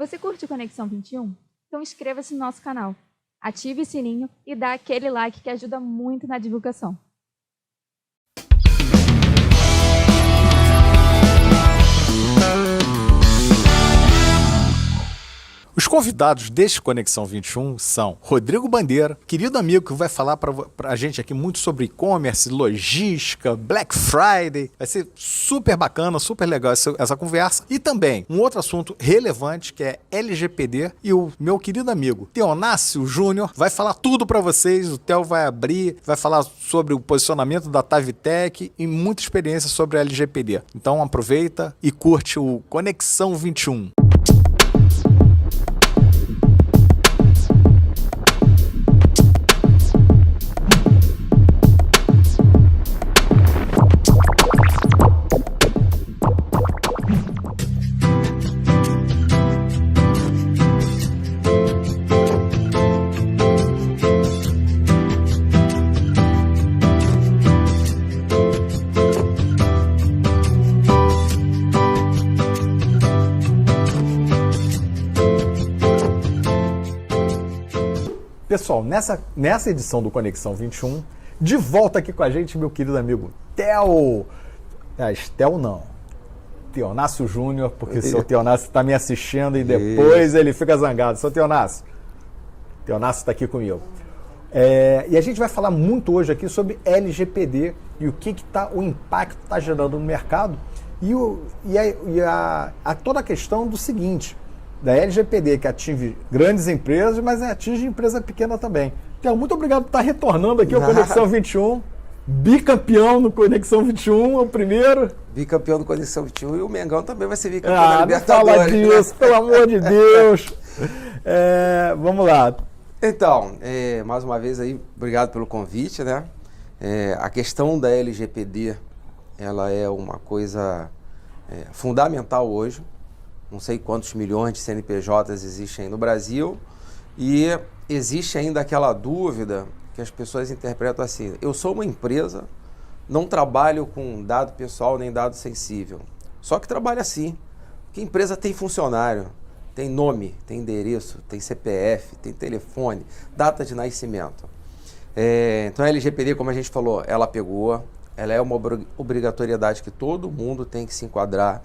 Você curte o Conexão 21? Então inscreva-se no nosso canal, ative o sininho e dá aquele like que ajuda muito na divulgação. Os convidados deste Conexão 21 são Rodrigo Bandeira, querido amigo que vai falar para a gente aqui muito sobre e-commerce, logística, Black Friday. Vai ser super bacana, super legal essa conversa. E também um outro assunto relevante que é LGPD. E o meu querido amigo Teonácio Júnior vai falar tudo para vocês. O Theo vai abrir, vai falar sobre o posicionamento da Tavitec e muita experiência sobre a LGPD. Então aproveita e curte o Conexão 21. Pessoal, nessa edição do Conexão 21, de volta aqui com a gente, meu querido amigo Theo. Theo não. Teonácio Júnior, porque o seu Teonácio está me assistindo e depois ele fica zangado. Seu Teonácio está aqui comigo. E a gente vai falar muito hoje aqui sobre LGPD e o o impacto que está gerando no mercado e toda a questão do seguinte, da LGPD, que atinge grandes empresas, mas atinge empresa pequena também. Então, muito obrigado por estar retornando aqui ao Conexão 21. Bicampeão no Conexão 21, o primeiro. Bicampeão do Conexão 21 e o Mengão também vai ser bicampeão da Libertadores. Não fala disso, pelo amor de Deus. Vamos lá. Então, mais uma vez aí, obrigado pelo convite, né? A questão da LGPD, ela é uma coisa fundamental hoje. Não sei quantos milhões de CNPJs existem no Brasil e existe ainda aquela dúvida que as pessoas interpretam assim: eu sou uma empresa, não trabalho com dado pessoal nem dado sensível. Só que trabalha assim, porque a empresa tem funcionário, tem nome, tem endereço, tem CPF, tem telefone, data de nascimento. Então a LGPD, como a gente falou, ela é uma obrigatoriedade que todo mundo tem que se enquadrar.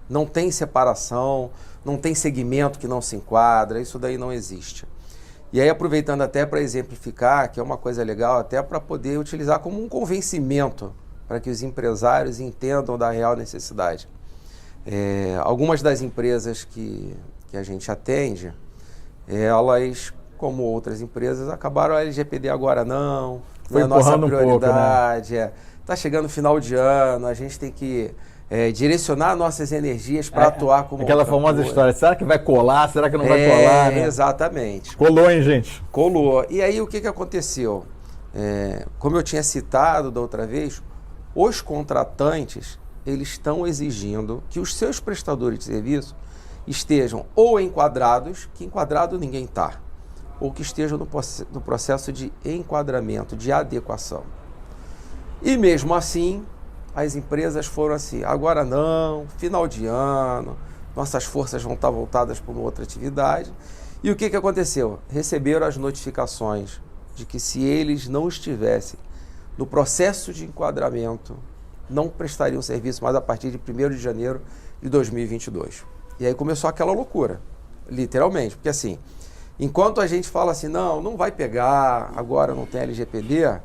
Não tem separação, não tem segmento que não se enquadra, isso daí não existe. E aí, aproveitando até para exemplificar, que é uma coisa legal, até para poder utilizar como um convencimento para que os empresários entendam da real necessidade. Algumas das empresas que a gente atende, elas, como outras empresas, acabaram a LGPD agora não é a nossa prioridade, um pouco, né? Tá chegando o final de ano, a gente tem que direcionar nossas energias para atuar como aquela famosa história, será que vai colar, será que não vai colar, né? Exatamente. Colou, hein, gente? Colou. E aí o que aconteceu? Como eu tinha citado da outra vez, os contratantes, eles estão exigindo que os seus prestadores de serviço estejam ou enquadrados, que enquadrado ninguém está, ou que estejam no processo de enquadramento, de adequação. E mesmo assim, as empresas foram assim: agora não, final de ano, nossas forças vão estar voltadas para uma outra atividade. E o que aconteceu? Receberam as notificações de que se eles não estivessem no processo de enquadramento, não prestariam serviço mais a partir de 1º de janeiro de 2022. E aí começou aquela loucura, literalmente, porque assim, enquanto a gente fala assim, não vai pegar, agora não tem LGPD,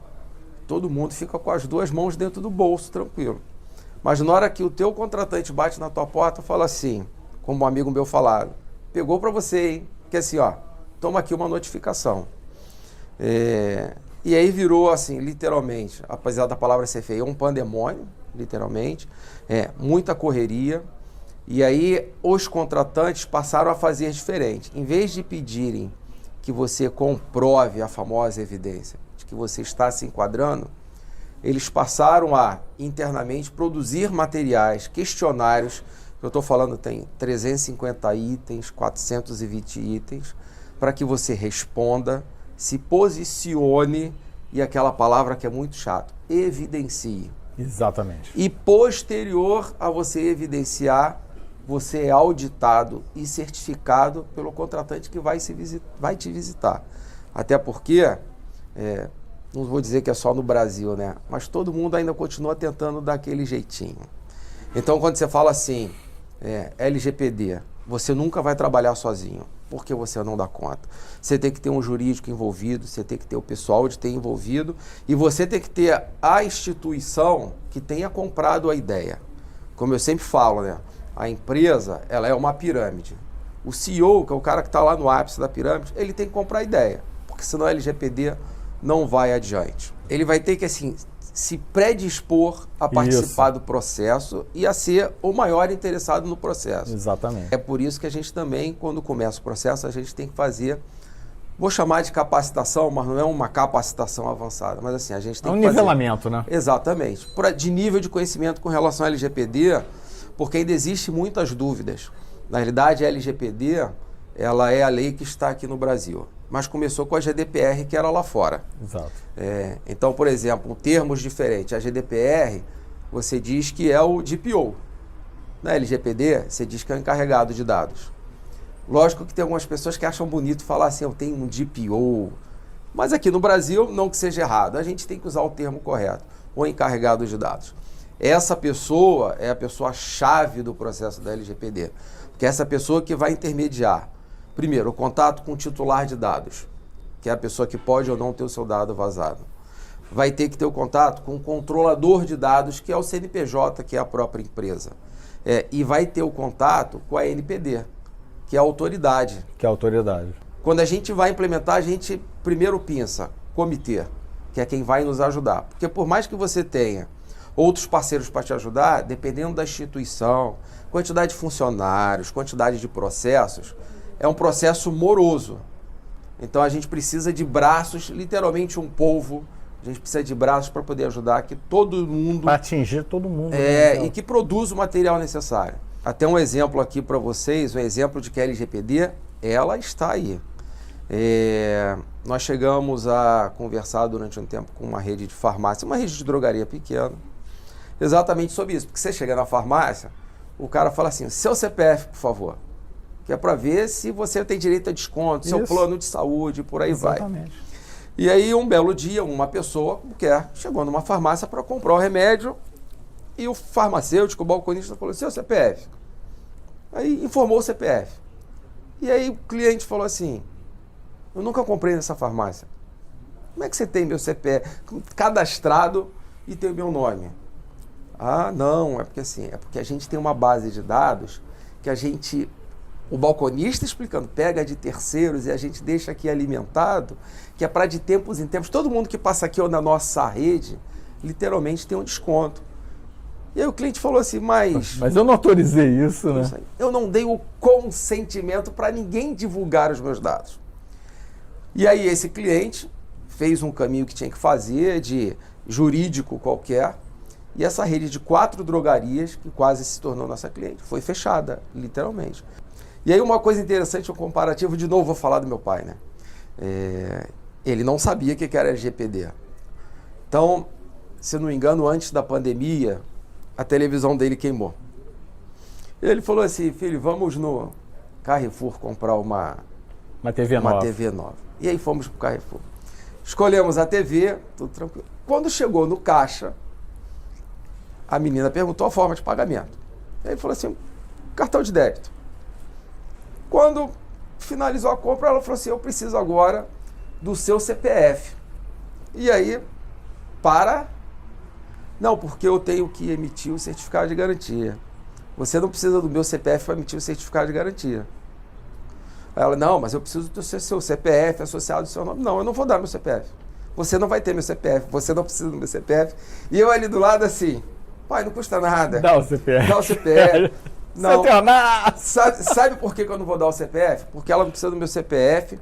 todo mundo fica com as duas mãos dentro do bolso, tranquilo. Mas na hora que o teu contratante bate na tua porta, fala assim, como um amigo meu falava, pegou para você, hein? Que assim, toma aqui uma notificação. E aí virou assim, literalmente, apesar da palavra ser feia, um pandemônio, literalmente, muita correria. E aí os contratantes passaram a fazer diferente. Em vez de pedirem que você comprove a famosa evidência de que você está se enquadrando, eles passaram a, internamente, produzir materiais, questionários, eu estou falando tem 350 itens, 420 itens, para que você responda, se posicione e aquela palavra que é muito chata, evidencie. Exatamente. E posterior a você evidenciar, você é auditado e certificado pelo contratante que vai te visitar. Até porque, não vou dizer que é só no Brasil, né? Mas todo mundo ainda continua tentando dar aquele jeitinho. Então, quando você fala assim, LGPD, você nunca vai trabalhar sozinho, porque você não dá conta. Você tem que ter um jurídico envolvido, você tem que ter o pessoal de TI envolvido e você tem que ter a instituição que tenha comprado a ideia. Como eu sempre falo, né? A empresa, ela é uma pirâmide. O CEO, que é o cara que está lá no ápice da pirâmide, ele tem que comprar a ideia, porque senão a LGPD não vai adiante. Ele vai ter que, assim, se predispor a participar do processo e a ser o maior interessado no processo. Exatamente. É por isso que a gente também, quando começa o processo, a gente tem que fazer, vou chamar de capacitação, mas não é uma capacitação avançada, mas assim, a gente tem que fazer... nivelamento, né? Exatamente. De nível de conhecimento com relação à LGPD, porque ainda existem muitas dúvidas. Na realidade, a LGPD, ela é a lei que está aqui no Brasil, mas começou com a GDPR, que era lá fora. Exato. Então, por exemplo, termos diferentes. A GDPR, você diz que é o DPO. Na LGPD, você diz que é o encarregado de dados. Lógico que tem algumas pessoas que acham bonito falar assim, eu tenho um DPO. Mas aqui no Brasil, não que seja errado, a gente tem que usar o termo correto, o encarregado de dados. Essa pessoa é a pessoa-chave do processo da LGPD, porque é essa pessoa que vai intermediar, primeiro, o contato com o titular de dados, que é a pessoa que pode ou não ter o seu dado vazado. Vai ter que ter o contato com o controlador de dados, que é o CNPJ, que é a própria empresa. E vai ter o contato com a NPD, que é a autoridade. Que é a autoridade. Quando a gente vai implementar, a gente primeiro pensa comitê, que é quem vai nos ajudar. Porque por mais que você tenha outros parceiros para te ajudar, dependendo da instituição, quantidade de funcionários, quantidade de processos, é um processo moroso. Então a gente precisa de braços, literalmente um polvo, a gente precisa de braços para poder ajudar que todo mundo... Para atingir todo mundo. E que produza o material necessário. Até um exemplo aqui para vocês, um exemplo de que a LGPD, ela está aí. Nós chegamos a conversar durante um tempo com uma rede de farmácia, uma rede de drogaria pequena, exatamente sobre isso. Porque você chega na farmácia, o cara fala assim, seu CPF, por favor, que é para ver se você tem direito a desconto, seu plano de saúde, por aí Exatamente. vai. E aí, um belo dia, uma pessoa chegou numa farmácia para comprar o remédio e o farmacêutico, o balconista, falou, seu CPF. Aí informou o CPF. E aí o cliente falou assim, eu nunca comprei nessa farmácia. Como é que você tem meu CPF cadastrado e tem o meu nome? Ah, não, é porque a gente tem uma base de dados que o balconista explicando, pega de terceiros e a gente deixa aqui alimentado, que é para de tempos em tempos, todo mundo que passa aqui ou na nossa rede, literalmente tem um desconto. E aí o cliente falou assim, mas eu não autorizei isso, né? Eu não dei o consentimento para ninguém divulgar os meus dados. E aí esse cliente fez um caminho que tinha que fazer, de jurídico qualquer, e essa rede de 4 drogarias, que quase se tornou nossa cliente, foi fechada, literalmente. E aí uma coisa interessante, um comparativo, de novo vou falar do meu pai, né? Ele não sabia o que era LGPD. Então, se não me engano, antes da pandemia, a televisão dele queimou. Ele falou assim, filho, vamos no Carrefour comprar uma TV nova. E aí fomos pro Carrefour. Escolhemos a TV, tudo tranquilo. Quando chegou no caixa, a menina perguntou a forma de pagamento. Ele falou assim, cartão de débito. Quando finalizou a compra, ela falou assim, eu preciso agora do seu CPF. E aí, não, porque eu tenho que emitir o certificado de garantia. Você não precisa do meu CPF para emitir o certificado de garantia. Aí ela, não, mas eu preciso do seu CPF associado ao seu nome. Não, eu não vou dar meu CPF. Você não vai ter meu CPF, você não precisa do meu CPF. E eu ali do lado assim, pai, não custa nada. Dá o CPF. Dá o CPF. Não. Sabe por que eu não vou dar o CPF? Porque ela não precisa do meu CPF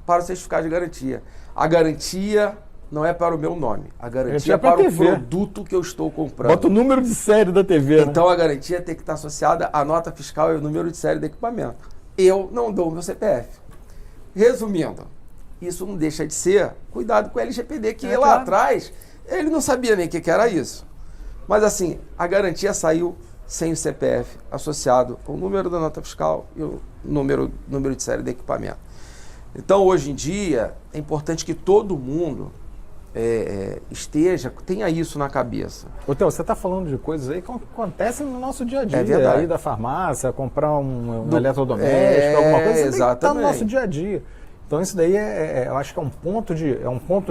para o certificado de garantia. A garantia não é para o meu nome. A garantia é para o produto que eu estou comprando. Bota o número de série da TV. Então, a garantia tem que estar associada à nota fiscal e ao número de série do equipamento. Eu não dou o meu CPF. Resumindo, isso não deixa de ser cuidado com o LGPD, que lá atrás ele não sabia nem o que era isso. Mas assim, a garantia saiu sem o CPF associado com o número da nota fiscal e o número de série do equipamento. Então, hoje em dia, é importante que todo mundo tenha isso na cabeça. Ô, Theo, você está falando de coisas aí que acontecem no nosso dia a dia. É verdade. Aí da farmácia, comprar um eletrodoméstico, alguma coisa, você tem que estar no nosso dia a dia. Então isso daí eu acho que é um ponto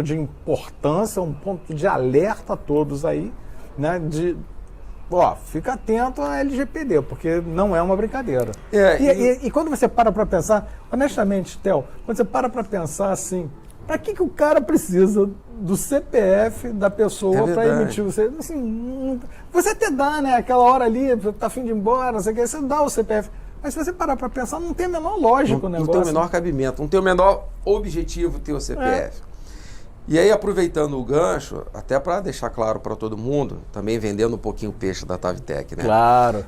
de importância, um ponto de alerta a todos aí, né? Fica atento à LGPD, porque não é uma brincadeira. E quando você para pensar, honestamente, Theo, quando você para pensar assim, para que o cara precisa do CPF da pessoa para emitir você? Assim, você até dá, né? Aquela hora ali, tá a fim de ir embora, não sei o que, você dá o CPF. Mas se você parar para pensar, não tem a menor lógica o negócio. Não tem o menor cabimento, não tem o menor objetivo ter o CPF. E aí, aproveitando o gancho, até para deixar claro para todo mundo, também vendendo um pouquinho o peixe da Tavitec, né? Claro.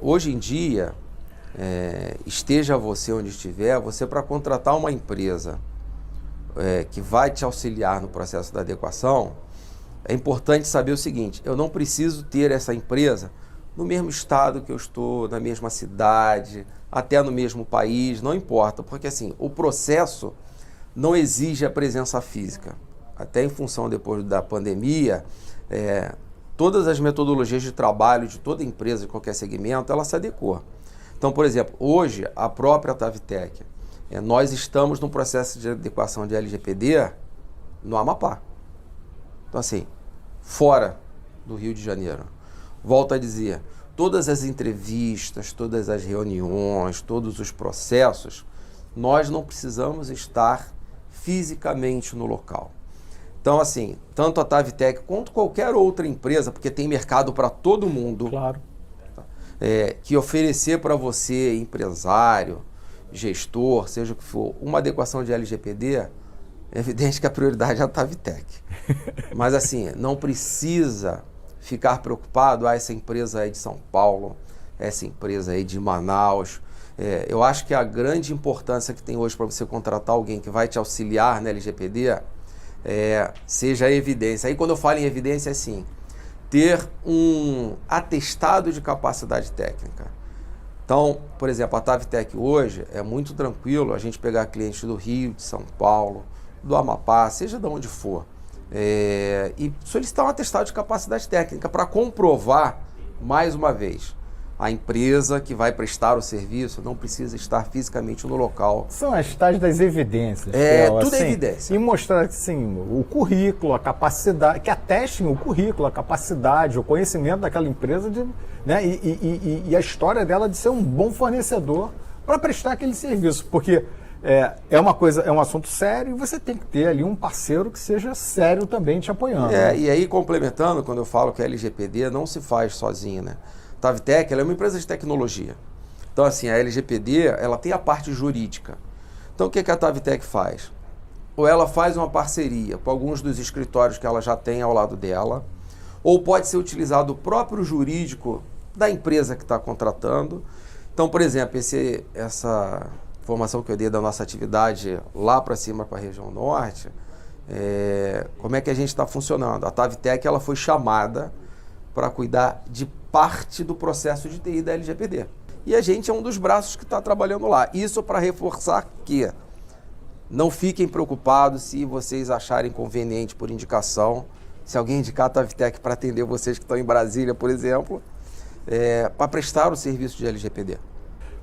Hoje em dia, esteja você onde estiver, você para contratar uma empresa que vai te auxiliar no processo da adequação, é importante saber o seguinte: eu não preciso ter essa empresa no mesmo estado que eu estou, na mesma cidade, até no mesmo país, não importa, porque assim, o processo não exige a presença física. Até em função depois da pandemia, todas as metodologias de trabalho de toda empresa, de qualquer segmento, ela se adequou. Então, por exemplo, hoje a própria Tavitec, nós estamos no processo de adequação de LGPD no Amapá. Então, assim, fora do Rio de Janeiro. Volto a dizer, todas as entrevistas, todas as reuniões, todos os processos, nós não precisamos estar fisicamente no local. Então, assim, tanto a Tavitec quanto qualquer outra empresa, porque tem mercado para todo mundo, claro, que oferecer para você, empresário, gestor, seja o que for, uma adequação de LGPD, é evidente que a prioridade é a Tavitec. Mas assim, não precisa ficar preocupado, essa empresa é de São Paulo, essa empresa é de Manaus. Eu acho que a grande importância que tem hoje para você contratar alguém que vai te auxiliar na LGPD seja a evidência. Aí quando eu falo em evidência, é assim, ter um atestado de capacidade técnica. Então, por exemplo, a Tavitec hoje é muito tranquilo a gente pegar clientes do Rio, de São Paulo, do Amapá, seja de onde for, e solicitar um atestado de capacidade técnica para comprovar, mais uma vez, a empresa que vai prestar o serviço não precisa estar fisicamente no local. São as tais das evidências. Tudo é evidência. E mostrar assim, o currículo, a capacidade, que atestem o currículo, a capacidade, o conhecimento daquela empresa né, e a história dela de ser um bom fornecedor para prestar aquele serviço. Porque é um assunto sério e você tem que ter ali um parceiro que seja sério também te apoiando. E aí, complementando, quando eu falo que a LGPD não se faz sozinha, né? A Tavitec, ela é uma empresa de tecnologia. Então, assim, a LGPD, ela tem a parte jurídica. Então, o que a Tavitec faz? Ou ela faz uma parceria com alguns dos escritórios que ela já tem ao lado dela, ou pode ser utilizado o próprio jurídico da empresa que está contratando. Então, por exemplo, essa informação que eu dei da nossa atividade lá para cima, para a região norte, como é que a gente está funcionando? A Tavitec, ela foi chamada para cuidar de parte do processo de TI da LGPD. E a gente é um dos braços que está trabalhando lá. Isso para reforçar que não fiquem preocupados se vocês acharem conveniente por indicação, se alguém indicar a Tavitec para atender vocês que estão em Brasília, por exemplo, para prestar o serviço de LGPD.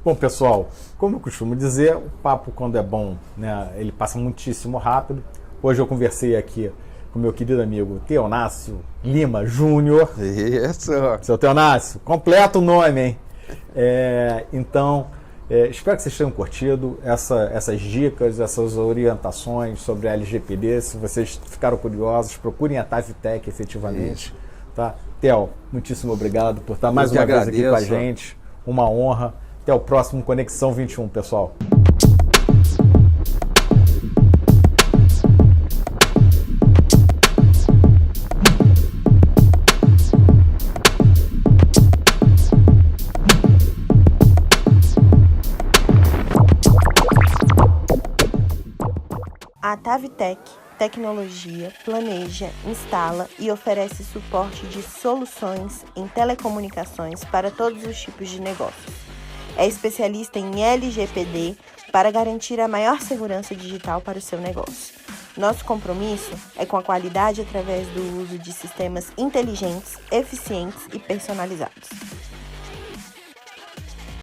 Bom, pessoal, como eu costumo dizer, o papo, quando é bom, né, ele passa muitíssimo rápido. Hoje eu conversei aqui com meu querido amigo Theonácio Lima Júnior. Isso. Seu Theonácio, completa o nome, hein? Então, espero que vocês tenham curtido essas dicas, essas orientações sobre a LGPD. Se vocês ficaram curiosos, procurem a Tavitec efetivamente. Tá? Theo, muitíssimo obrigado por estar mais uma vez aqui com a gente. Uma honra. Até o próximo Conexão 21, pessoal. A Tavitec tecnologia, planeja, instala e oferece suporte de soluções em telecomunicações para todos os tipos de negócios. É especialista em LGPD para garantir a maior segurança digital para o seu negócio. Nosso compromisso é com a qualidade através do uso de sistemas inteligentes, eficientes e personalizados.